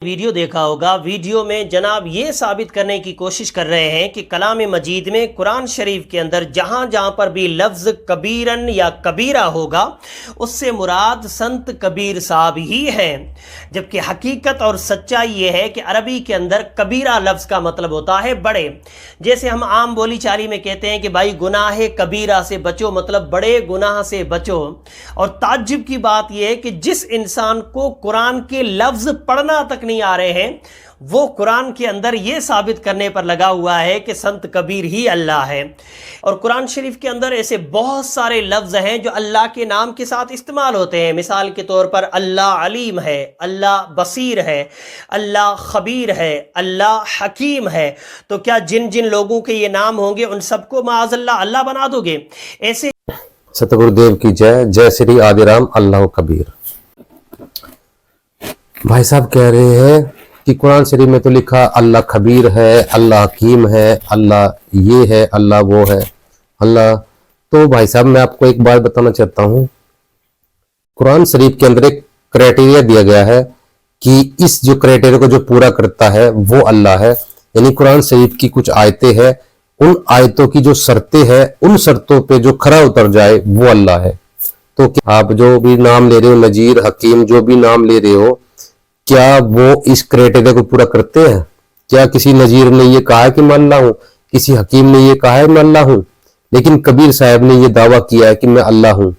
Video देखा होगा। Video में जनाब ये साबित करने की कोशिश कर रहे हैं कि कलाम मजीद में कुरान शरीफ के अंदर जहाँ जहाँ पर भी लफ्ज़ कबीरन या कबीरा होगा उससे मुराद संत कबीर साहब ही हैं, जबकि हकीकत और सच्चाई ये है कि अरबी के अंदर कबीरा लफ्ज़ का मतलब होता है बड़े। जैसे हम आम बोली चाली में कहते हैं कि भाई गुनाह कबीरा से बचो, मतलब बड़े गुनाह से बचो। और ताज्जुब की बात यह है कि जिस इंसान को कुरान के लफ्ज़ पढ़ना तक नहीं आ रहे हैं वो कुरान के अंदर यह साबित करने पर लगा हुआ है कि संत कबीर ही अल्लाह है। और कुरान शरीफ के अंदर ऐसे बहुत सारे लफ्ज़ हैं जो अल्लाह के नाम के साथ इस्तेमाल होते हैं। मिसाल के तौर पर अल्लाह अलीम है, अल्लाह बसीर है, अल्लाह खबीर है, अल्लाह हकीम है। तो क्या जिन जिन लोगों के ये नाम होंगे उन सबको माअज़ल्लाह अल्लाह बना दोगे? ऐसे सतगुरुदेव की जय। जय श्री आदिराम अल्लाह कबीर। भाई साहब कह रहे हैं कि कुरान शरीफ में तो लिखा अल्लाह खबीर है, अल्लाह हकीम है, अल्लाह ये है, अल्लाह वो है, अल्लाह। तो भाई साहब मैं आपको एक बात बताना चाहता हूँ, कुरान शरीफ के अंदर एक क्राइटेरिया दिया गया है कि इस जो क्राइटेरिया को जो पूरा करता है वो अल्लाह है। यानी कुरान शरीफ की कुछ आयतें हैं, उन आयतों की जो शर्तें हैं उन शर्तों पे जो खरा उतर जाए वो अल्लाह है। तो क्या आप जो भी नाम ले रहे हो, नजीर, हकीम, जो भी नाम ले रहे हो, क्या वो इस क्राइटेरिया को पूरा करते हैं? क्या किसी नजीर ने ये कहा है कि मैं अल्लाह हूं, किसी हकीम ने ये कहा है मैं अल्लाह हूं, लेकिन कबीर साहब ने ये दावा किया है कि मैं अल्लाह हूं।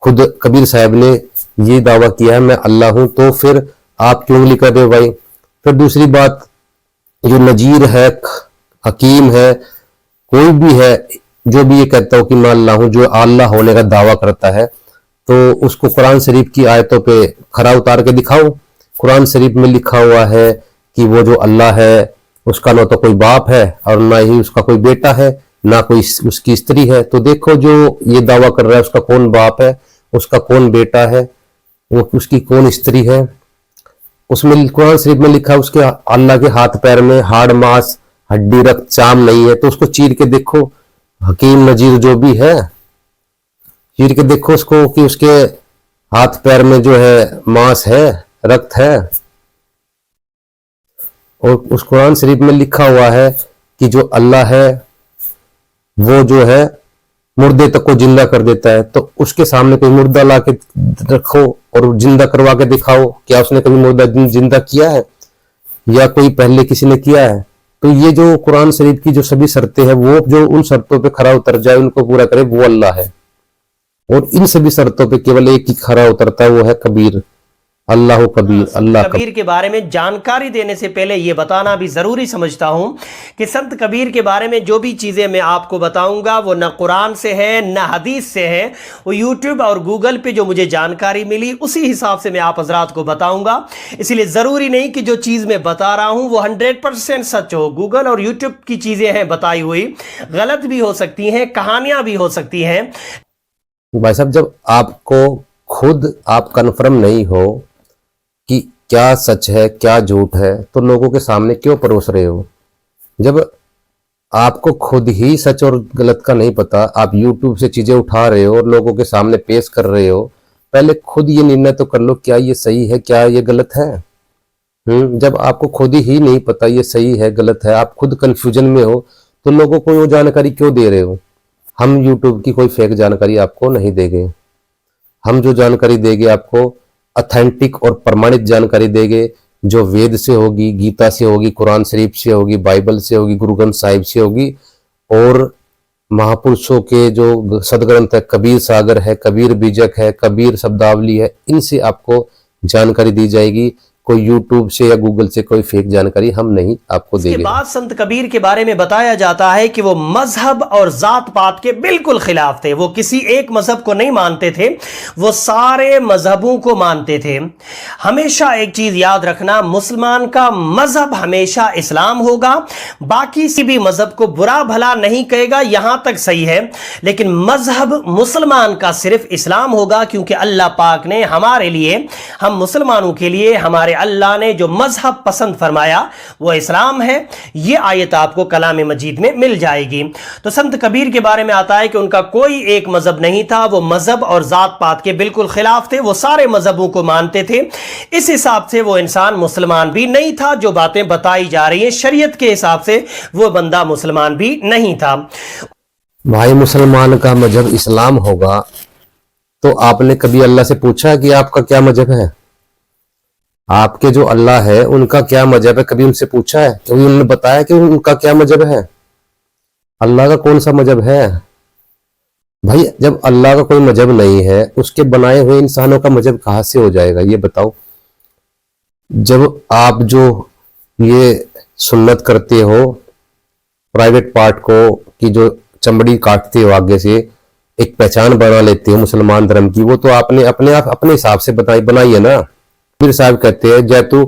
खुद कबीर साहब ने ये दावा किया है मैं अल्लाह हूं, तो फिर आप क्यों उंगली कर रहे हो भाई? फिर दूसरी बात, जो नजीर है, हकीम है, कोई भी है जो भी ये कहता हो कि मैं अल्लाह हूं, जो अल्लाह होने का दावा करता है, तो उसको कुरान शरीफ की आयतों पे खरा उतार के दिखाओ। कुरान शरीफ में लिखा हुआ है कि वो जो अल्लाह है उसका ना तो कोई बाप है और ना ही उसका कोई बेटा है, ना कोई उसकी स्त्री है। तो देखो जो ये दावा कर रहा है उसका कौन बाप है, उसका कौन बेटा है, वो उसकी कौन स्त्री है। उसमें कुरान शरीफ में लिखा है उसके अल्लाह के हाथ पैर में हाड़ मांस हड्डी रक्त चाम नहीं है, तो उसको चीर के देखो। हकीम नजीर जो भी है चीर के देखो उसको कि उसके हाथ पैर में जो है मांस है, रक्त है। और उस कुरान शरीफ में लिखा हुआ है कि जो अल्लाह है वो जो है मुर्दे तक को जिंदा कर देता है। तो उसके सामने कोई मुर्दा ला के रखो और जिंदा करवा के दिखाओ, क्या उसने कभी मुर्दा जिंदा किया है या कोई पहले किसी ने किया है? तो ये जो कुरान शरीफ की जो सभी शर्तें हैं वो जो उन शर्तों पे खरा उतर जाए, उनको पूरा करे, वो अल्लाह है। और इन सभी शर्तों पे केवल एक ही खरा उतरता है, वो है कबीर, अल्लाह कबीर। अल्लाह कबीर के बारे में जानकारी देने से पहले ये बताना भी ज़रूरी समझता हूँ कि संत कबीर के बारे में जो भी चीज़ें मैं आपको बताऊँगा वो न कुरान से है न हदीस से है, वो यूट्यूब और गूगल पे जो मुझे जानकारी मिली उसी हिसाब से मैं आप हजरात को बताऊँगा। इसलिए ज़रूरी नहीं कि जो चीज़ मैं बता रहा हूँ वो 100% सच हो। गूगल और यूट्यूब की चीज़ें हैं बताई हुई, गलत भी हो सकती हैं, कहानियाँ भी हो सकती हैं। भाई साहब जब आपको खुद आप कन्फर्म नहीं हो कि क्या सच है क्या झूठ है, तो लोगों के सामने क्यों परोस रहे हो? जब आपको खुद ही सच और गलत का नहीं पता, आप YouTube से चीजें उठा रहे हो और लोगों के सामने पेश कर रहे हो, पहले खुद ये निर्णय तो कर लो क्या ये सही है क्या ये गलत है। जब आपको खुद ही नहीं पता ये सही है गलत है, आप खुद कंफ्यूजन में हो, तो लोगों को वो जानकारी क्यों दे रहे हो? हम YouTube की कोई फेक जानकारी आपको नहीं देंगे। हम जो जानकारी देंगे आपको ऑथेंटिक और प्रमाणित जानकारी देंगे, जो वेद से होगी, गीता से होगी, कुरान शरीफ से होगी, बाइबल से होगी, गुरु ग्रंथ साहिब से होगी, और महापुरुषों के जो सदग्रंथ है, कबीर सागर है, कबीर बीजक है, कबीर शब्दावली है, इनसे आपको जानकारी दी जाएगी। कोई YouTube से या गूगल से कोई फेक जानकारी हम नहीं आपको देंगे। इसके बाद संत कबीर के बारे में बताया जाता है कि वो मजहब और जात पात के बिल्कुल खिलाफ थे। वो किसी एक मजहब को नहीं मानते थे, वो सारे मजहबों को मानते थे। हमेशा एक चीज याद रखना, मुसलमान का मजहब हमेशा इस्लाम होगा, बाकी किसी भी मजहब को बुरा भला नहीं कहेगा, यहां तक सही है, लेकिन मजहब मुसलमान का सिर्फ इस्लाम होगा, क्योंकि अल्लाह पाक ने हमारे लिए, हम मुसलमानों के लिए, हमारे सिवाय अल्लाह ने जो मजहब पसंद फरमाया वो इस्लाम है। ये आयत आपको कलाम मजीद में मिल जाएगी। तो संत कबीर के बारे में आता है कि उनका कोई एक मजहब नहीं था, वो मजहब और जात पात के बिल्कुल खिलाफ थे, वो सारे मजहबों को मानते थे। इस हिसाब से वो इंसान मुसलमान भी नहीं था। जो बातें बताई जा रही हैं शरीयत के हिसाब से वो बंदा मुसलमान भी नहीं था। भाई मुसलमान का मजहब इस्लाम होगा तो आपने कभी अल्लाह से पूछा कि आपका क्या मजहब है? आपके जो अल्लाह है उनका क्या मजहब है, कभी उनसे पूछा है? कभी उन्होंने बताया कि उनका क्या मजहब है? अल्लाह का कौन सा मजहब है? भाई जब अल्लाह का कोई मजहब नहीं है, उसके बनाए हुए इंसानों का मजहब कहां से हो जाएगा ये बताओ। जब आप जो ये सुन्नत करते हो प्राइवेट पार्ट को कि जो चमड़ी काटते हो आगे से एक पहचान बना लेते हो मुसलमान धर्म की, वो तो आपने अपने आप अपने हिसाब से बनाई है ना। फिर साहब कहते हैं जय तू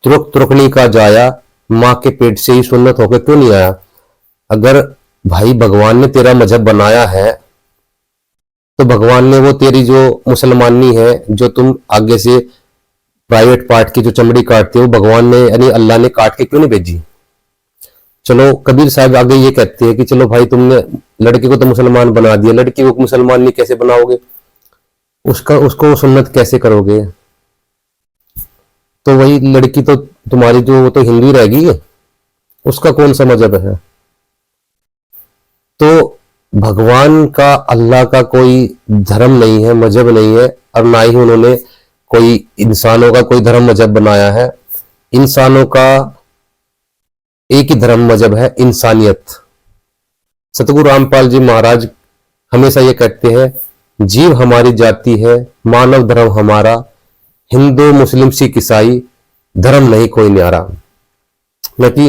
तुरक तुरकनी का जाया, माँ के पेट से ही सुन्नत होकर क्यों नहीं आया? अगर भाई भगवान ने तेरा मजहब बनाया है तो भगवान ने वो तेरी जो मुसलमानी है जो तुम आगे से प्राइवेट पार्ट की जो चमड़ी काटते हो, भगवान ने यानी अल्लाह ने काट के क्यों नहीं भेजी? चलो कबीर साहब आगे ये कहते हैं कि चलो भाई तुमने लड़के को तो मुसलमान बना दिया, लड़की को मुसलमान नहीं कैसे बनाओगे? उसको सुन्नत कैसे करोगे? तो वही लड़की तो तुम्हारी जो वो तो हिंदू रहेगी, उसका कौन सा मजहब है? तो भगवान का अल्लाह का कोई धर्म नहीं है, मजहब नहीं है, और ना ही उन्होंने कोई इंसानों का कोई धर्म मजहब बनाया है। इंसानों का एक ही धर्म मजहब है, इंसानियत। सतगुरु रामपाल जी महाराज हमेशा ये कहते हैं जीव हमारी जाति है, मानव धर्म हमारा, हिंदू मुस्लिम सिख ईसाई धर्म नहीं कोई न्यारा। क्योंकि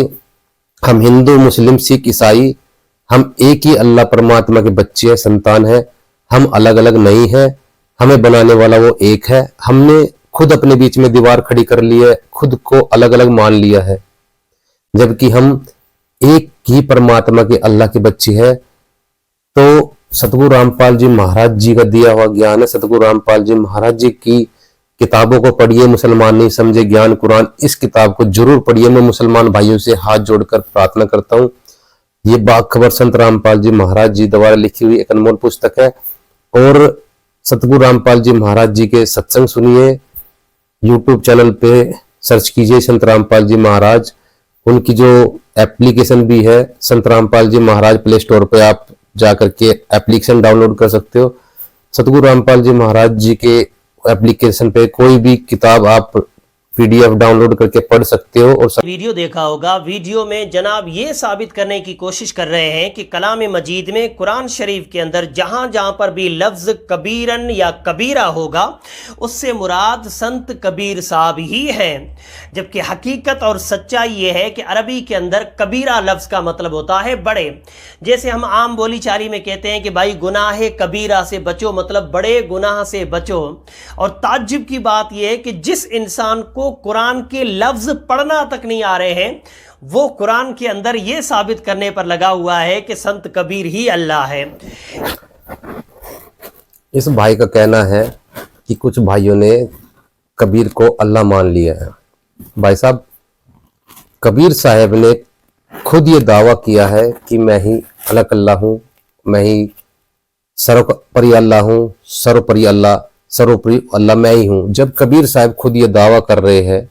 हम हिंदू मुस्लिम सिख ईसाई हम एक ही अल्लाह परमात्मा के बच्चे हैं, संतान है। हम अलग अलग नहीं है, हमें बनाने वाला वो एक है। हमने खुद अपने बीच में दीवार खड़ी कर ली है, खुद को अलग अलग मान लिया है, जबकि हम एक ही परमात्मा के अल्लाह के बच्चे हैं। तो सतगुरु रामपाल जी महाराज जी का दिया हुआ ज्ञान है। सतगुरु रामपाल जी महाराज जी की किताबों को पढ़िए, मुसलमान नहीं समझे ज्ञान कुरान, इस किताब को जरूर पढ़िए। मैं मुसलमान भाइयों से हाथ जोड़कर प्रार्थना करता हूँ। ये बाखबर संत रामपाल जी महाराज जी द्वारा लिखी हुई एक अनमोल पुस्तक है। और सतगुरु रामपाल जी महाराज जी के सत्संग सुनिए, यूट्यूब चैनल पे सर्च कीजिए संत रामपाल जी महाराज। उनकी जो एप्लीकेशन भी है संत रामपाल जी महाराज, प्ले स्टोर पे आप जाकर के एप्लीकेशन डाउनलोड कर सकते हो। सतगुरु रामपाल जी महाराज जी के एप्लीकेशन पे कोई भी किताब आप पीडीएफ डाउनलोड करके पढ़ सकते हो। और वीडियो देखा होगा, वीडियो में जनाब ये साबित करने की कोशिश कर रहे हैं कि कलाम मजीद में कुरान शरीफ के अंदर जहां जहां पर भी लफ्ज कबीरन या कबीरा होगा उससे मुराद संत कबीर साहब ही हैं। जबकि हकीकत और सच्चाई ये है कि अरबी के अंदर कबीरा लफ्ज का मतलब होता है बड़े। जैसे हम आम बोली चाली में कहते हैं कि भाई गुनाह कबीरा से बचो, मतलब बड़े गुनाह से बचो। और ताज्जुब की बात यह है कि जिस इंसान को कुरान के लफ्ज पढ़ना तक नहीं आ रहे हैं वो कुरान के अंदर यह साबित करने पर लगा हुआ है कि संत कबीर ही अल्लाह है। इस भाई का कहना है कि कुछ भाइयों ने कबीर को अल्लाह मान लिया है। भाई साहब, कबीर साहब ने खुद ये दावा किया है कि मैं ही अलग अल्लाह हूं, मैं ही सर्वोपरि अल्लाह हूं, सर्वोपरि अल्लाह, सर्वोपरि अल्लाह मैं ही हूं। जब कबीर साहब खुद ये दावा कर रहे हैं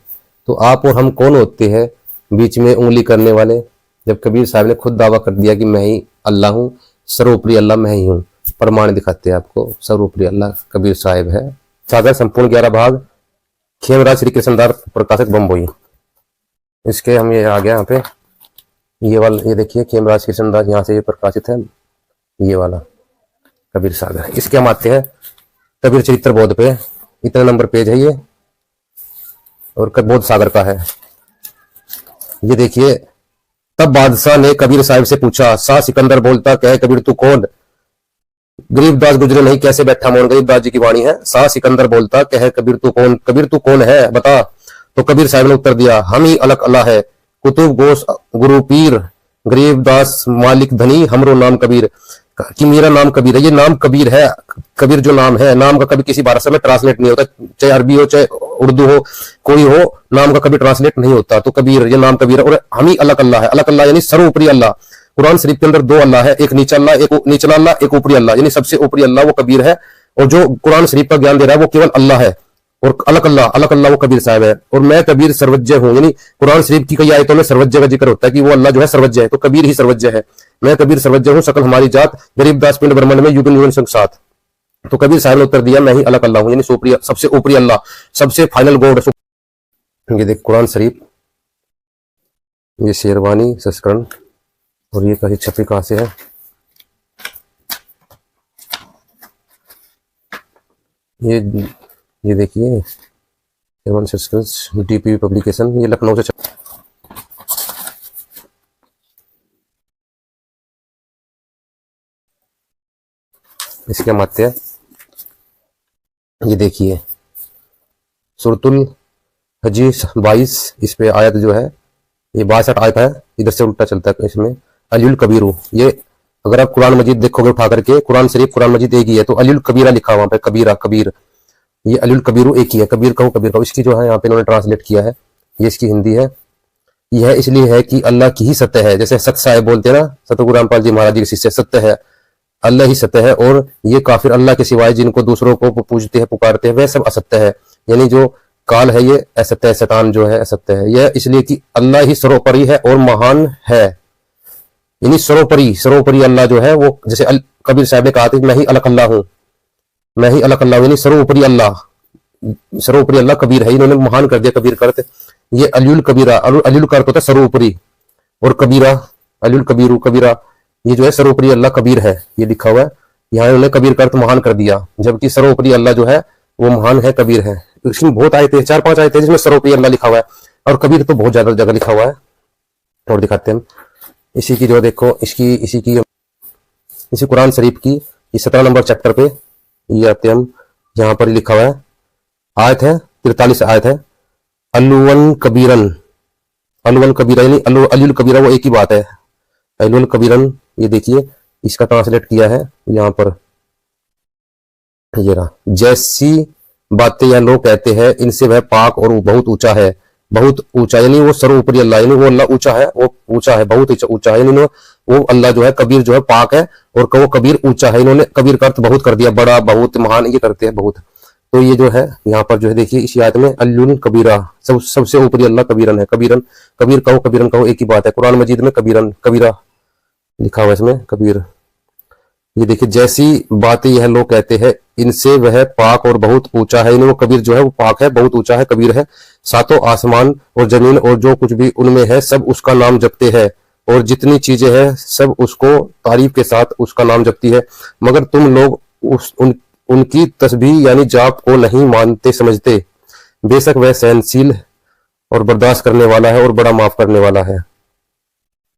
तो आप और हम कौन होते हैं बीच में उंगली करने वाले? जब कबीर साहब ने खुद दावा कर दिया कि मैं ही अल्लाह हूं, सर्वोपरि अल्लाह मैं ही हूं, प्रमाण दिखाते हैं आपको। सर्वोपरि अल्लाह कबीर साहब है। सागर संपूर्ण 11 भाग, खेमराज श्री कृष्णदास प्रकाशक बम्बई। इसके हम ये आ गया यहाँ पे, ये वाला ये देखिए खेमराज कृष्णदास, यहाँ से ये प्रकाशित है, ये वाला कबीर सागर। इसके हम आते हैं कबीर चरित्र बोध पे, इतना नंबर पेज है ये, और बोध सागर का है। ये देखिए, तब बादशाह ने कबीर साहब से पूछा, शाह सिकंदर बोलता, कहे कबीर तू कौन? गरीबदास गुजरे नहीं कैसे बैठा मौन। गरीबदास जी की वाणी है। शाह सिकंदर बोलता, कहे कबीर तू कौन? कबीर तू कौन है बता। तो कबीर साहब ने उत्तर दिया, हम ही अलग अल्लाह है, कुतुब गोश गुरु पीर, गरीबदास मालिक धनी, हमरो नाम कबीर। कि मेरा नाम कबीर है। ये नाम कबीर है। कबीर जो नाम है, नाम का कभी किसी भाषा में ट्रांसलेट नहीं होता, चाहे अरबी हो चाहे उर्दू हो, कोई हो, नाम का कभी ट्रांसलेट नहीं होता। तो कबीर, ये नाम कबीर है। और हम ही अलग अल्लाह है। अलग अल्लाह यानी सर्वोपरि अल्लाह। कुरान शरीफ के अंदर दो अल्लाह है, एक नीचा अल्लाह, एक निचला अल्लाह, एक ऊपरी अल्लाह, यानी सबसे ऊपरी अल्लाह वो कबीर है। और जो कुरान शरीफ का ज्ञान दे रहा है वो केवल अल्लाह है। और अलग अल्लाह वो कबीर साहब है। और मैं कबीर सर्वज्ञ हूं, यानी कुरान शरीफ की कई आयतों में सर्वज्ञ का जिक्र होता है कि वो अल्लाह जो है सर्वज्ञ है, तो कबीर ही सर्वज्ञ है। मैं कबीर सर्वज्ञ हूं, सकल हमारी जात, गरीबदास पिंड ब्रह्मंड में युगन युगन संग साथ। तो कबीर साहब ने उत्तर दिया, मैं ही अलग अल्लाह हूं, यानी सबसे ऊपरी अल्लाह, सबसे फाइनल गॉड। ये देख कुरान शरीफ, ये शेरवानी संस्करण, और ये कहीं छपी कहां से है, ये देखिए शेरवानी संस्करण डीपीवी पब्लिकेशन, ये लखनऊ से इसके माते है। ये देखिए सूरतुल हजी 22, इस पे आयत जो है ये 62 आयत है, इधर से उल्टा चलता है इसमें। अलीउल कबीरू, ये अगर आप कुरान मजीद देखोगे उठा करके, कुरान शरीफ कुरान मजीद एक ही है, तो अलीउल कबीरा लिखा वहां पे, कबीरा कबीर, ये अलीउल कबीरू एक ही है। कबीर कहो, इसकी जो है यहाँ पे इन्होंने ट्रांसलेट किया है, ये इसकी हिंदी है। यह इसलिए है कि अल्लाह की ही सत्य है, जैसे सत्य साहेब बोलते हैं ना, सतगुरु रामपाल जी महाराज जी के शिष्य, सत्य है, अल्लाह ही सत्य है। और ये काफिर अल्लाह के सिवाय जिनको दूसरों को पूजते हैं पुकारते हैं, वह सब असत्य है, यानी जो काल है ये असत्य है, शैतान जो है असत्य है। यह इसलिए कि अल्लाह ही सर्वोपरि है और महान है, यानी सर्वोपरि अल्लाह जो है वो, जैसे कबीर साहब ने कहा था मैं ही अलग अल्लाह हूं, मैं ही अलग अल्लाह, यानी सर्वोपरि अल्लाह कबीर है। इन्होंने महान कर दिया कबीर करते। ये अलीउल कबीरा, अलीउल का अर्थ होता है सर्वोपरि, और कबीरा अलीउल कबीरू कबीरा, ये जो है सर्वोपरि अल्लाह कबीर है, ये लिखा हुआ है यहाँ। इन्होंने कबीर का अर्थ महान कर दिया, जबकि सर्वोपरि अल्लाह जो है वो महान है, कबीर है। इसमें बहुत आए थे, 4-5 आए थे जिसमें सर्वोपरि अल्लाह लिखा हुआ है, और कबीर तो बहुत ज्यादा जगह लिखा हुआ है। और दिखाते हैं इसी की जो देखो, इसी कुरान शरीफ की 17 नंबर चैप्टर पे ये आते हैं हम, यहाँ पर लिखा हुआ है, आयत है 43 आयत है, अलुवन कबीरन यानी अलीउल कबीरा वो एक ही बात है, अलुवन कबीरन। ये देखिए इसका ट्रांसलेट किया है यहाँ पर, ये रहा, जैसी बातें यह लोग कहते हैं इनसे वह पाक और बहुत ऊंचा है, बहुत ऊंचा, यानी वो सर्वोपरि अल्लाह, यानी वो अल्लाह ऊंचा है, वो ऊंचा है, बहुत ऊंचा है, यानी वो अल्लाह जो है कबीर जो है पाक है, और वो कबीर ऊंचा है। इन्होंने कबीर का अर्थ बहुत कर दिया, बड़ा, बहुत, महान, ये करते हैं बहुत। तो ये जो है यहाँ पर जो है देखिए इस आयत में अल्लुन कबीरा, सबसे ऊपरी अल्लाह कबीरन है। कबीर कबीरन एक ही बात है। कुरान मजीद में कबीरा लिखा हुआ है इसमें, कबीर। ये देखिए जैसी बातें यह लोग कहते हैं इनसे वह पाक और बहुत ऊंचा है, वो कबीर जो है वो पाक है, बहुत ऊंचा है, कबीर है। सातों आसमान और जमीन और जो कुछ भी उनमें है सब उसका नाम जपते हैं, और जितनी चीजें हैं सब उसको तारीफ के साथ उसका नाम जपती है, मगर तुम लोग उनकी तस्बीह यानी जाप को नहीं मानते समझते। बेशक वह सहनशील और बर्दाश्त करने वाला है और बड़ा माफ करने वाला है।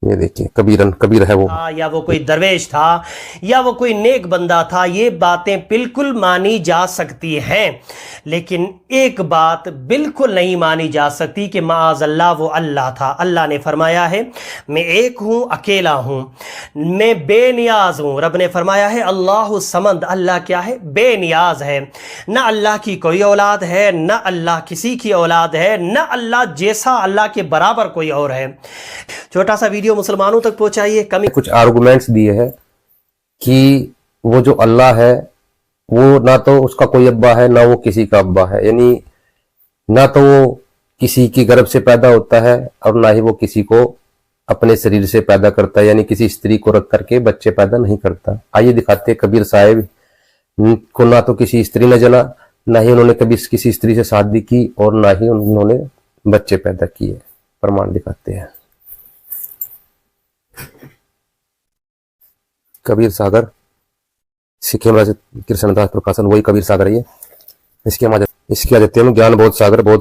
ये देखिए कबीर है वो, या वो कोई दरवेश था या वो कोई नेक बंदा था, ये बातें बिल्कुल मानी जा सकती हैं, लेकिन एक बात बिल्कुल नहीं मानी जा सकती कि माअज़ अल्लाह वो अल्लाह था। अल्लाह ने फरमाया है मैं एक हूँ, अकेला हूँ, मैं बेनियाज हूँ। रब ने फरमाया है अल्लाह समद, अल्लाह क्या है, बेनियाज है। न अल्लाह की कोई औलाद है, न अल्लाह किसी की औलाद है, न अल्लाह जैसा अल्लाह के बराबर कोई और है। छोटा सा वीडियो मुसलमानों तक पहुंचाइए। कमी कुछ आर्गुमेंट्स दिए हैं कि वो जो अल्लाह है वो ना तो उसका कोई अब्बा है ना वो किसी का अब्बा है, यानी ना तो वो किसी की गर्भ से पैदा होता है और ना ही वो किसी को अपने शरीर से पैदा करता है, यानी किसी स्त्री को रख करके बच्चे पैदा नहीं करता। आइए दिखाते हैं कबीर साहब को ना तो किसी स्त्री ने जना, ना ही उन्होंने कभी किसी स्त्री से शादी की और ना ही उन्होंने बच्चे पैदा किए। प्रमाण दिखाते हैं। कबीर सागर सिख कृष्णदास प्रकाशन, वही कबीर सागर है ये। इसके आ जाते हैं ज्ञान बोध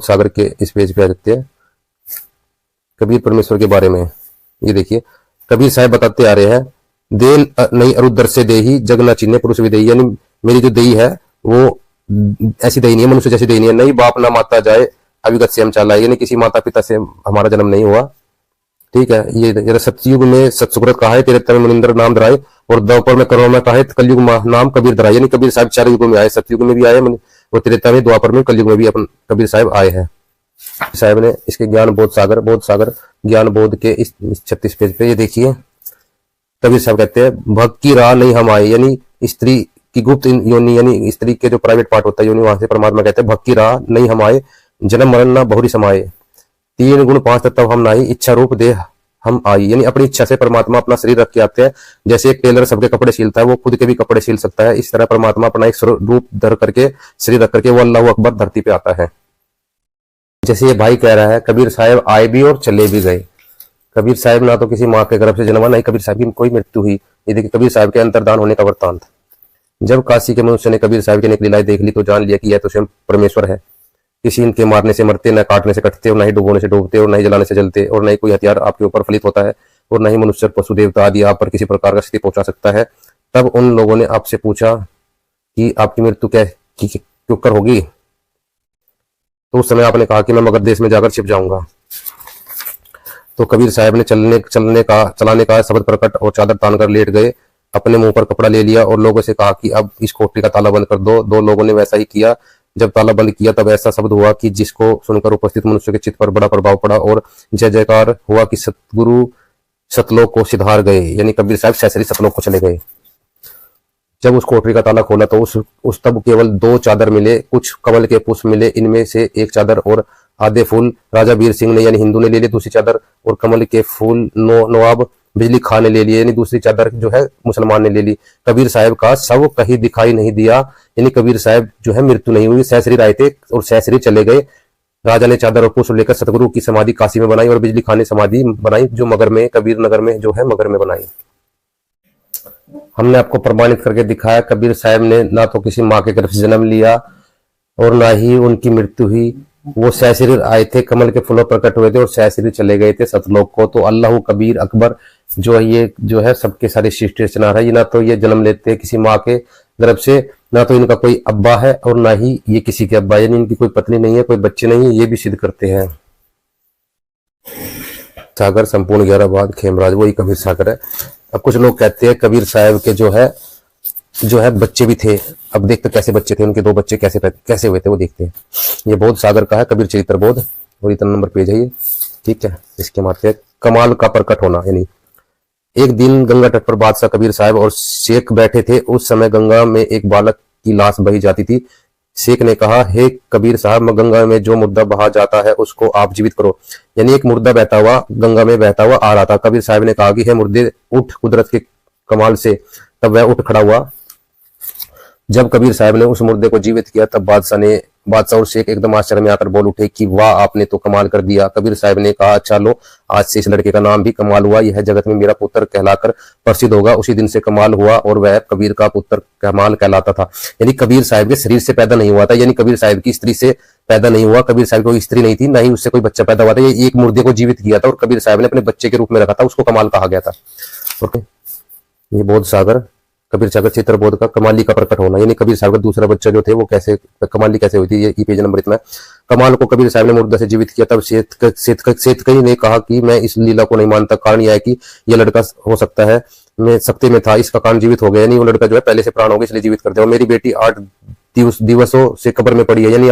सागर के इस पेज पे आ जाते हैं कबीर परमेश्वर के बारे में। ये देखिए कबीर साहब बताते आ रहे हैं, देन नहीं अरुदर से देही जग न चिन्ह पुरुष विदेही, यानी मेरी जो देही है वो ऐसी देही नहीं है, मनुष्य जैसी देही नहीं है। नहीं बाप ना माता जाए अविगत से हम चाला, यानी किसी माता पिता से हमारा जन्म नहीं हुआ, ठीक है, ये सतयुग में सतसुकृत कहा है, तिरत्तर में मुनिंदर नाम धराए, और द्वापर में करोड़ में कहा है, कलयुग नाम कबीर धराए। यानी कबीर साहब 4 युगों में आए, सतयुग में भी आए और त्रेता में, द्वापर में, कलयुग में भी अपन कबीर साहब आए हैं। साहब ने इसके ज्ञान बोध सागर ज्ञान बोध के इस 36 पेज पे ये देखिए, कबीर साहब कहते हैं भक्त की राह नहीं हम आए, यानी स्त्री की गुप्त योनि, यानी स्त्री के जो प्राइवेट पार्ट होता है योनि, वहां से परमात्मा कहते हैं भक्त की राह नहीं हम आए, जन्म मरण ना बहुरी समाये, 3 गुण 5 तत्व हम नाई, इच्छा रूप देह हम आई। यानी अपनी इच्छा से परमात्मा अपना शरीर रख के आते हैं। जैसे एक टेलर सबके कपड़े सिलता है, वो खुद के भी कपड़े सिल सकता है, इस तरह परमात्मा अपना एक रूप धर करके, शरीर रख करके वो अल्लाह अकबर धरती पे आता है। जैसे ये भाई कह रहा है कबीर साहब आए भी और चले भी गए। कबीर साहब ना तो किसी माँ के गर्भ से जन्मा, ना ही कबीर साहब की कोई मृत्यु हुई। ये देखिए कबीर साहब के अंतर्धान होने का वृत्तांत। जब काशी के मनुष्य ने कबीर साहब की नेक लीलाएं देख ली तो जान लिया कि यह तो स्वयं परमेश्वर है। किसी इनके मारने से मरते, न काटने से कटते, और न ही डुबोने से डूबते, और न ही जलाने से जलते, और न ही कोई हथियार आपके ऊपर फलित होता है, और न ही मनुष्य, पशु, देवता आदि आप पर किसी प्रकार का स्थिति पहुंचा सकता है। तब उन लोगों ने आपसे पूछा कि आपकी मृत्यु क्यों कर होगी? तो उस समय आपने कहा कि मैं मगध देश में जाकर छिप जाऊंगा। तो कबीर साहब ने चलाने का शब्द प्रकट और चादर तान कर लेट गए, अपने मुंह पर कपड़ा ले लिया और लोगों से कहा कि अब इस कोठरी का ताला बंद कर दो। 2 लोगों ने वैसा ही किया। जब ताला बंद किया तब ऐसा शब्द हुआ कि जिसको सुनकर उपस्थित मनुष्य के चित्त पर बड़ा प्रभाव पड़ा और जय जयकार हुआ कि सतगुरु सतलोक को सिधार गए, यानी कबीर साहब सैसरी सतलोक को चले गए। जब उस कोठरी का ताला खोला तो उस तब केवल 2 चादर मिले, कुछ कमल के पुष्प मिले, इनमें से एक चादर और आधे फूल राजा वीर सिंह ने यानी हिंदू ने ले लिए, दूसरी चादर और कमल के फूल नवाब बिजली खान ने ले लिए, यानी दूसरी चादर जो है मुसलमान ने ले ली। कबीर साहब का शव कहीं दिखाई नहीं दिया, यानी कबीर साहब जो है मृत्यु नहीं हुई, सशरीर आए थे और सशरीर चले गए। राजा ने चादर और पुष्प लेकर सतगुरु की समाधि काशी में बनाई और बिजली खान ने समाधि बनाई जो मगर में, कबीर नगर में जो है मगर में बनाई। हमने आपको प्रमाणित करके दिखाया कबीर साहब ने ना तो किसी माँ के गर्भ से जन्म लिया और ना ही उनकी मृत्यु हुई। वो सशरीर आए थे, कमल के फूलों प्रकट हुए थे और सशरीर चले गए थे सतलोक को। तो अल्लाह कबीर अकबर जो है ये जो है सबके सारी सृष्टि रचना है। ये ना तो ये जन्म लेते किसी माँ के गर्भ से, ना तो इनका कोई अब्बा है और ना ही ये किसी के अब्बा, यानी इनकी कोई पत्नी नहीं है, कोई बच्चे नहीं है, ये भी सिद्ध करते हैं। सागर संपूर्ण 11 बाद खेमराज वही कबीर सागर है। अब कुछ लोग कहते हैं कबीर साहब के जो है बच्चे भी थे। अब देखते कैसे बच्चे थे, उनके 2 बच्चे कैसे हुए थे वो देखते हैं। ये बोध सागर का है, कबीर चरित्र बोध, और इतना नंबर पेज है ये, ठीक है। इसके माथे कमाल का प्रकट होना, यानी एक दिन गंगा तट पर बादशाह कबीर साहब और शेख बैठे थे। उस समय गंगा में एक बालक की लाश बही जाती थी। शेख ने कहा, हे कबीर साहब, गंगा में जो मुर्दा बहा जाता है उसको आप जीवित करो। यानी एक मुर्दा बहता हुआ गंगा में बहता हुआ आ रहा था। कबीर साहब ने कहा कि हे मुर्दे उठ कुदरत के कमाल से। तब वह उठ खड़ा हुआ। जब कबीर साहब ने उस मुर्दे को जीवित किया तब बादशाह और शेख एकदम आश्चर्य में आकर बोल उठे कि वाह, आपने तो कमाल कर दिया। कबीर साहब ने कहा, अच्छा लो, आज से इस लड़के का नाम भी कमाल हुआ। यह जगत में मेरा पुत्र कहलाकर प्रसिद्ध होगा। उसी दिन से कमाल हुआ और वह कबीर का पुत्र कमाल कहलाता था। यानी कबीर साहब के शरीर से पैदा नहीं हुआ था, यानी कबीर साहब की स्त्री से पैदा नहीं हुआ। कबीर साहब कोई स्त्री नहीं थी, ना ही उससे कोई बच्चा पैदा हुआ था। ये एक मुर्दे को जीवित किया था और कबीर साहब ने अपने बच्चे के रूप में रखा था, उसको कमाल कहा गया था। ओके, ये बोध सागर कबीर सागर चित्र बोध का कमाली का प्रकट होना, यानी कबीर साहब का दूसरा बच्चा जो थे वो कैसे कमाली कैसे हुई थी, ये पेज नंबर इतना। कमाल को कबीर साहब ने मुर्दा से जीवित किया। तब सेठकई ने कहा कि मैं इस लीला को नहीं मानता। कारण यह है कि यह लड़का हो सकता है मैं सत्य में था, इसका कारण जीवित हो गया, यानी वो लड़का जो है पहले से प्राण हो गया इसलिए जीवित कर दिया। मेरी बेटी 8 दिवसों से कब्र में पड़ी है, यानी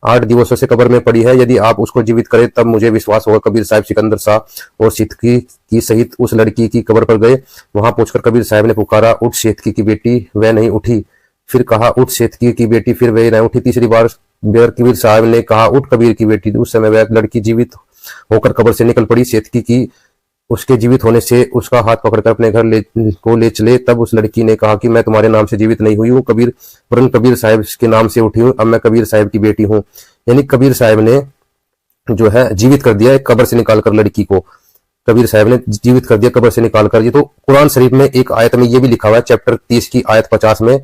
8 दिवसों से कब्र में पड़ी है। यदि आप उसको जीवित करें तब मुझे विश्वास होगा। कबीर साहब सिकंदर शाह और सिद्धकी की सहित उस लड़की की कब्र पर गए। वहां पहुंचकर कबीर साहब ने पुकारा, उठ सिद्धकी की बेटी। वह नहीं उठी। फिर कहा, उठ सिद्धकी की बेटी। फिर वह नहीं उठी। तीसरी बार कबीर साहब ने कहा, उठ कबीर की बेटी। उस समय वह लड़की जीवित होकर कब्र से निकल पड़ी। सिद्धकी की उसके जीवित होने से उसका हाथ पकड़कर अपने घर ले चले। तब उस लड़की ने कहा कि मैं तुम्हारे नाम से जीवित नहीं हुई हूँ, कबीर साहब के नाम से उठी हूँ। अब मैं कबीर साहब की बेटी हूँ। यानी कबीर साहब ने जो है जीवित कर दिया एक कब्र से निकालकर लड़की को। कबीर साहब ने जीवित कर दिया कब्र से निकालकर। ये तो कुरान शरीफ में एक आयत में ये भी लिखा हुआ है, चैप्टर 30 की आयत 50 में,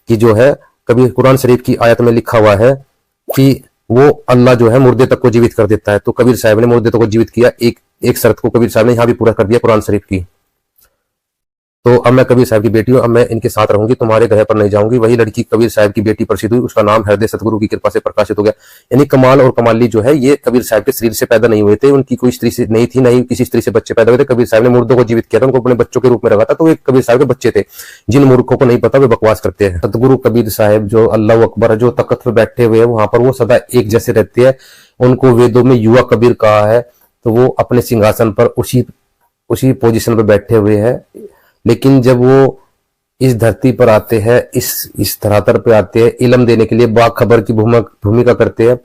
कि जो है कबीर कुरान शरीफ की आयत में लिखा हुआ है कि वो अल्लाह जो है मुर्दे तक को जीवित कर देता है। तो कबीर साहब ने मुर्दे तक को जीवित किया। एक शर्त को कबीर साहब ने यहाँ भी पूरा कर दिया कुरान शरीफ की। तो अब मैं कबीर साहब की बेटी हूँ, अब मैं इनके साथ रहूंगी, तुम्हारे घर पर नहीं जाऊंगी। वही लड़की कबीर साहब की बेटी प्रसिद्ध हुई, उसका नाम हृदय सतगुरु की कृपा से प्रकाशित हो गया। यानी कमाल और कमाली जो है ये कबीर साहब के शरीर से पैदा नहीं हुए थे, उनकी कोई स्त्री से नहीं थी, नहीं किसी स्त्री से बच्चे पैदा हुए थे। कबीर साहब ने मुर्दों को जीवित किया था, उनको अपने बच्चों के रूप में रखा था, तो ये कबीर साहब के बच्चे थे। जिन मूर्खों को नहीं पता वे बकवास करते हैं। सतगुरु कबीर साहब जो अल्लाह अकबर जो तख्त पर बैठे हुए हैं वहां पर वो सदा एक जैसे रहते हैं। उनको वेदों में युवा कबीर कहा है, तो वो अपने सिंहासन पर उसी पोजीशन पर बैठे हुए हैं। लेकिन जब वो इस धरती पर आते हैं, इस धरातल पे आते हैं, इल्म देने के लिए बाखबर की भूमिका करते हैं,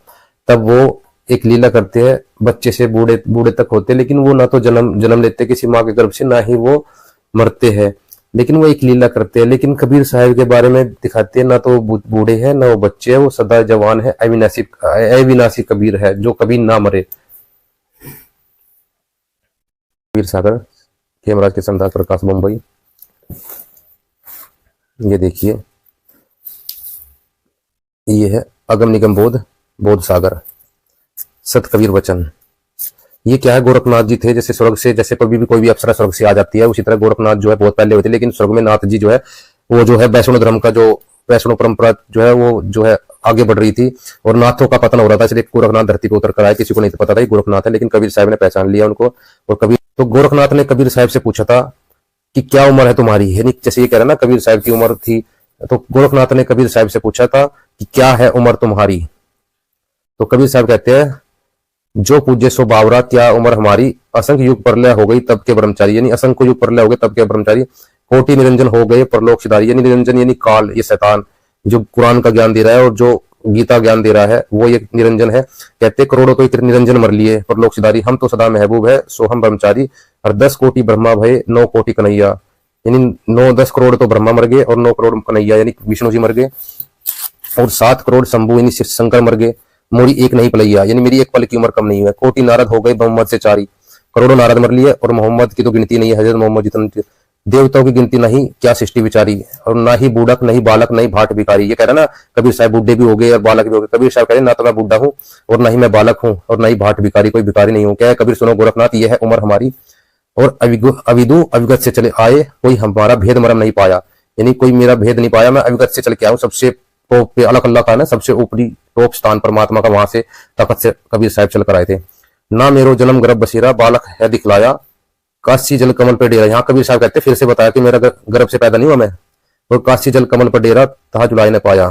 तब वो एक लीला करते हैं। बच्चे से बूढ़े तक होते हैं, लेकिन वो ना तो जन्म लेते किसी माँ के गर्भ से, ना ही वो मरते हैं, लेकिन वो एक लीला करते हैं। लेकिन कबीर साहब के बारे में दिखाते हैं, ना तो वो बूढ़े हैं ना वो बच्चे हैं, वो सदा जवान है, अविनाशी कबीर है जो कभी ना मरे। कबीर सागर खेमराज के संदास प्रकाश मुंबई। ये देखिए, ये है अगम निगम बोध सागर सत कबीर वचन। ये क्या है, गोरखनाथ जी थे। जैसे स्वर्ग से, जैसे कभी भी कोई भी अप्सरा स्वर्ग से आ जाती है, उसी तरह गोरखनाथ जो है बहुत पहले हुए थे, लेकिन स्वर्ग में नाथ जी जो है वो जो है वैष्णव धर्म का जो वैष्णव परंपरा जो है वो जो है आगे बढ़ रही थी और नाथों का पतन हो रहा था, इसलिए गोरखनाथ धरती पर उतर कर आए। किसी को नहीं पता था गोरखनाथ है, लेकिन कबीर साहब ने पहचान लिया उनको। और कबीर तो गोरखनाथ ने कबीर साहब से पूछा था कि क्या उम्र है तुम्हारी, यानी जैसे ये कह रहा ना कबीर साहब की उम्र थी, तो गोरखनाथ ने कबीर साहब से पूछा था कि क्या है उम्र तुम्हारी। तो कबीर साहब कहते हैं, जो पूज्य सो बावरा, क्या उम्र हमारी, असंख्य युग परलय हो गई तब के ब्रह्मचारी, यानी असंख्य युग परलय हो गए तब के ब्रह्मचारी, कोटि निरंजन हो गए परलोक सिधारी। यानी निरंजन यानी काल, ये शैतान जो कुरान का ज्ञान दे रहा है और जो गीता ज्ञान दे रहा है वो ये निरंजन है। कहते करोड़ों तो एक निरंजन मर लिए परलोक सिधारी, हम तो सदा महबूब है सो हम ब्रह्मचारी, और 10 कोटि ब्रह्मा भय 9 कोटि कन्हैया। यानी 9-10 करोड़ तो ब्रह्मा मर गए और 9 करोड़ कन्हैया यानी विष्णु जी मर गए, और 7 करोड़ शंभु यानी शंकर मर गए। मोरी एक नहीं पलैया, यानी मेरी एक पल की उम्र कम नहीं है। कोटि नारद हो गए मोहम्मद से चारी, करोड़ों नारद मर लिए और मोहम्मद की तो गिनती नहीं है, हजरत मोहम्मद जितने देवताओं की गिनती नहीं, क्या सृष्टि विचारी। और ना ही बूढ़क नहीं बालक नहीं भाट भिखारी। ये कह रहा ना कबीर साहब बूढ़े भी हो गए और बालक भी हो गए। कबीर साहब कह रहे ना तो मैं बूढ़ा हूँ और ना ही मैं बालक हूँ और ना ही भाट भिखारी, कोई भिखारी नहीं हूँ। क्या है कबीर सुनो गोरखनाथ, ये है उम्र हमारी, और अविदु अविगत से चले आए, कोई हमारा भेद मरम नहीं पाया। यानी कोई मेरा भेद नहीं पाया, मैं अविगत से चल के आऊँ, सबसे टॉप पे अलग अल्लाह का ना सबसे ऊपरी टॉप स्थान परमात्मा का, वहां से तखत से कबीर साहब चल कर आए थे। ना मेरो जन्म गर्भ बसेरा, बालक है दिखलाया, काशी जल कमल पर डेरा। यहाँ कबीर साहब कहते फिर से बताया कि मेरा गर्भ से पैदा नहीं हुआ मैं, और काशी जल कमल पर डेरा तहा जुलाई न पाया,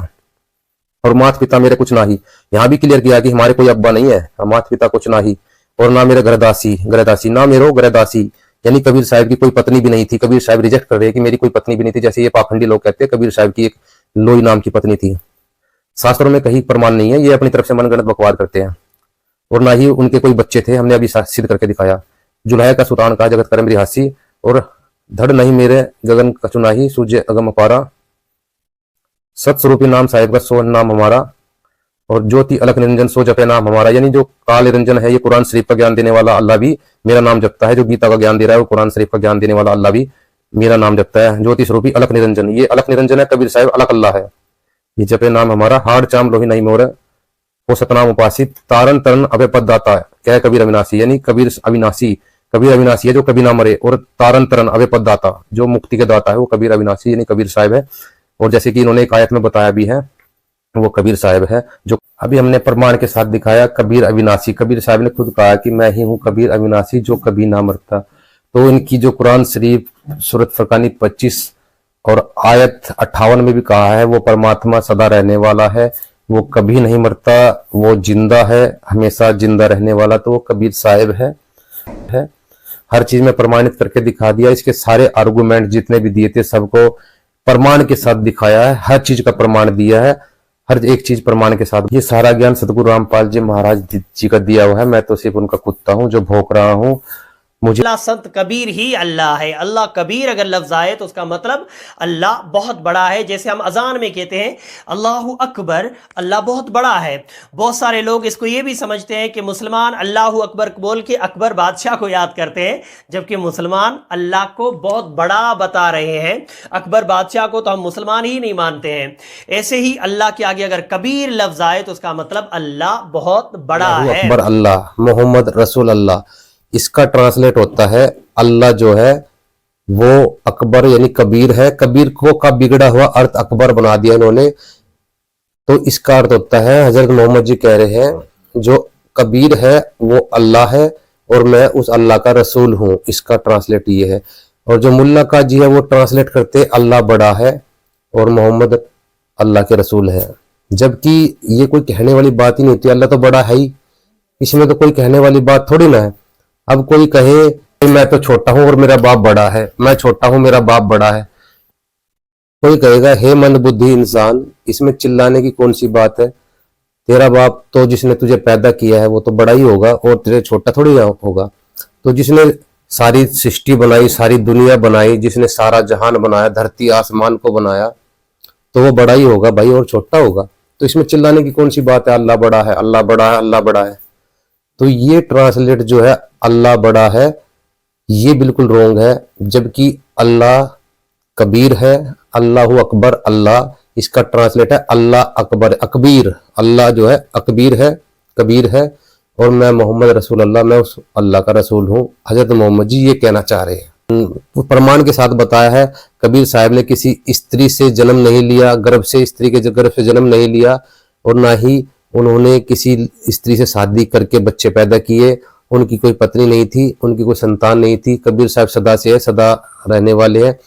और माता पिता मेरे कुछ ना ही। यहाँ भी क्लियर किया कि हमारे कोई अब्बा नहीं है, माता पिता कुछ ना ही, और ना मेरे गृहदासी ना मेरो गृहदासी। यानी कबीर साहब की कोई पत्नी भी नहीं थी। कबीर साहब रिजेक्ट कर रहे हैं कि मेरी कोई पत्नी भी नहीं थी, जैसे ये पाखंडी लोग कहते हैं कबीर साहब की एक लोई नाम की पत्नी थी। शास्त्रों में कहीं प्रमाण नहीं है, ये अपनी तरफ से मनगढ़ंत बकवाद करते हैं। और ना ही उनके कोई बच्चे थे, हमने अभी सिद्ध करके दिखाया। जुल्हा का सुल्तान कहा जगत करम रिहासी, और धड़ नहीं मेरे गगन कचुनाही, सूर्य अगम अपारा, सत्स्वरूपी नाम साहिब का सो नाम हमारा, और ज्योति अलख निरंजन सो जपे नाम हमारा। यानी जो काल निरंजन है ये कुरान शरीफ का ज्ञान देने वाला अल्लाह भी मेरा नाम जपता है। जो गीता का ज्ञान दे रहा है वो कुरान शरीफ का ज्ञान देने वाला अल्लाह भी मेरा नाम जपता है। ज्योति स्वरूपी अलख निरंजन, ये अलख निरंजन है कबीर साहब, अलख अल्लाह है। ये जपे नाम हमारा, हाड़ चाम लोही नहीं मोर, वो सतनाम उपासित, तारन तरन अभय पद दाता। क्या है कबीर अविनाशी, यानी कबीर अविनाशी है जो कभी ना मरे, और तारन तरन अभय पद दाता जो मुक्ति के दाता है वो कबीर अविनाशी यानी कबीर साहब है। और जैसे कि इन्होंने एक आयत में बताया भी है वो कबीर साहब है, जो अभी हमने प्रमाण के साथ दिखाया। कबीर अविनाशी, कबीर साहब ने खुद कहा कि मैं ही हूँ कबीर अविनाशी जो कभी ना मरता। तो इनकी जो कुरान शरीफ सूरत फरकानी 25 और आयत 58 में भी कहा है वो परमात्मा सदा रहने वाला है, वो कभी नहीं मरता, वो जिंदा है, हमेशा जिंदा रहने वाला, तो वो कबीर साहब है। हर चीज में प्रमाणित करके दिखा दिया। इसके सारे आर्गुमेंट जितने भी दिए थे सबको प्रमाण के साथ दिखाया है, हर चीज का प्रमाण दिया है, हर एक चीज प्रमाण के साथ। ये सारा ज्ञान सतगुरु रामपाल जी महाराज जी का दिया हुआ है, मैं तो सिर्फ उनका कुत्ता हूँ जो भौंक रहा हूँ। मुझे अल्लाह संत कबीर ही अल्लाह है। अल्लाह कबीर अगर लफ्ज आए तो उसका मतलब अल्लाह बहुत बड़ा है। जैसे हम अजान में कहते हैं अल्लाह अकबर, अल्लाह बहुत बड़ा है। बहुत सारे लोग इसको ये भी समझते हैं कि मुसलमान अल्लाह अकबर बोल के अकबर बादशाह को याद करते हैं, जबकि मुसलमान अल्लाह को बहुत बड़ा बता रहे हैं। अकबर बादशाह को तो हम मुसलमान ही नहीं मानते हैं। ऐसे ही अल्लाह के आगे अगर कबीर लफ्ज आए तो उसका मतलब अल्लाह बहुत बड़ा है। अकबर अल्लाह, मोहम्मद रसूल अल्लाह, इसका ट्रांसलेट होता है अल्लाह जो है वो अकबर यानी कबीर है। कबीर को का बिगड़ा हुआ अर्थ अकबर बना दिया इन्होंने। तो इसका अर्थ होता है, हजरत मोहम्मद जी कह रहे हैं जो कबीर है वो अल्लाह है और मैं उस अल्लाह का रसूल हूँ। इसका ट्रांसलेट ये है। और जो मुल्ला काजी है वो ट्रांसलेट करते अल्लाह बड़ा है और मोहम्मद अल्लाह के रसूल है, जबकि ये कोई कहने वाली बात ही नहीं होती। अल्लाह तो बड़ा है ही, इसमें तो कोई कहने वाली बात थोड़ी ना है। अब कोई कहे कि मैं तो छोटा हूं और मेरा बाप बड़ा है, मैं छोटा हूं मेरा बाप बड़ा है, कोई कहेगा हे मंदबुद्धि इंसान, इसमें चिल्लाने की कौन सी बात है। तेरा बाप तो जिसने तुझे पैदा किया है वो तो बड़ा ही होगा और तेरे छोटा थोड़ी होगा। तो जिसने सारी सृष्टि बनाई, सारी दुनिया बनाई, जिसने सारा जहान बनाया, धरती आसमान को बनाया, तो वो बड़ा ही होगा भाई और छोटा होगा। तो इसमें चिल्लाने की कौन सी बात है। अल्लाह बड़ा है, अल्लाह बड़ा है, अल्लाह बड़ा है। तो ये ट्रांसलेट जो है अल्लाह बड़ा है, ये बिल्कुल रोंग है। जबकि अल्लाह कबीर है, अल्लाह अकबर अल्लाह, इसका ट्रांसलेट है अल्लाह अकबर अकबीर। अल्लाह जो है अकबीर है, कबीर है और मैं मोहम्मद रसूल अल्लाह, मैं उस अल्लाह का रसूल हूँ। हजरत मोहम्मद जी ये कहना चाह रहे हैं। वो प्रमाण के साथ बताया है कबीर साहब ने किसी स्त्री से जन्म नहीं लिया, गर्भ से, स्त्री के गर्भ से जन्म नहीं लिया और ना ही उन्होंने किसी स्त्री से शादी करके बच्चे पैदा किए। उनकी कोई पत्नी नहीं थी, उनकी कोई संतान नहीं थी। कबीर साहब सदा से है, सदा रहने वाले हैं।